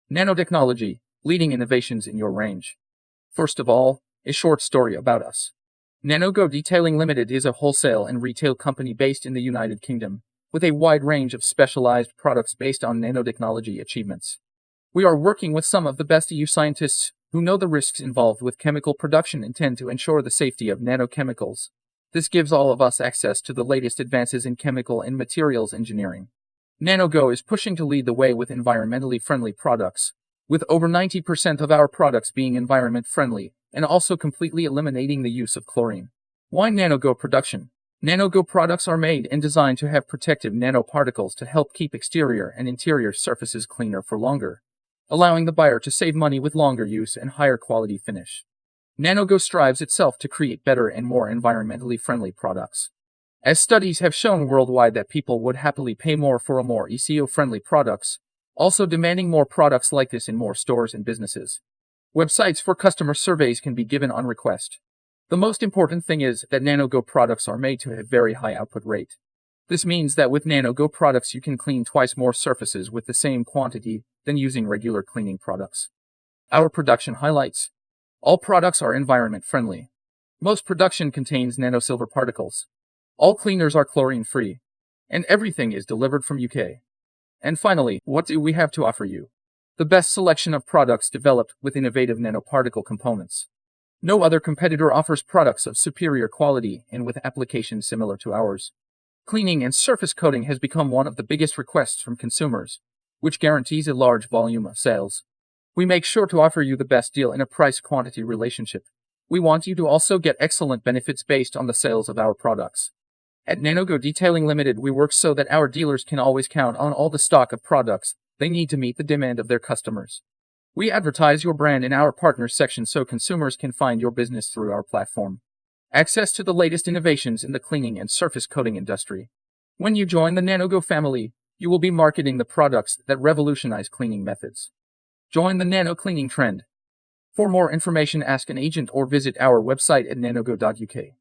Nanotechnology, leading innovations in your range. First of all, a short story about us. NANOGO Detailing Limited is a wholesale and retail company based in the United Kingdom, with a wide range of specialized products based on nanotechnology achievements. We are working with some of the best EU scientists who know the risks involved with chemical production and tend to ensure the safety of nanochemicals. This gives all of us access to the latest advances in chemical and materials engineering. NANOGO is pushing to lead the way with environmentally friendly products, with over 90% of our products being environment friendly, and also completely eliminating the use of chlorine. Why NANOGO production? NANOGO products are made and designed to have protective nanoparticles to help keep exterior and interior surfaces cleaner for longer, allowing the buyer to save money with longer use and higher quality finish. NANOGO strives itself to create better and more environmentally friendly products. As studies have shown worldwide that people would happily pay more for more eco-friendly products, also demanding more products like this in more stores and businesses. Websites for customer surveys can be given on request. The most important thing is that NANOGO products are made to have very high output rate. This means that with NANOGO products you can clean twice more surfaces with the same quantity than using regular cleaning products. Our production highlights. All products are environment friendly. Most production contains nanosilver particles. All cleaners are chlorine free. And everything is delivered from UK. And finally, what do we have to offer you? The best selection of products developed with innovative nanoparticle components. No other competitor offers products of superior quality and with applications similar to ours. Cleaning and surface coating has become one of the biggest requests from consumers, which guarantees a large volume of sales. We make sure to offer you the best deal in a price-quantity relationship. We want you to also get excellent benefits based on the sales of our products. At NANOGO Detailing Limited, we work so that our dealers can always count on all the stock of products they need to meet the demand of their customers. We advertise your brand in our partners section so consumers can find your business through our platform. Access to the latest innovations in the cleaning and surface coating industry. When you join the NANOGO family, you will be marketing the products that revolutionize cleaning methods. Join the nano cleaning trend. For more information, ask an agent or visit our website at nanogo.uk.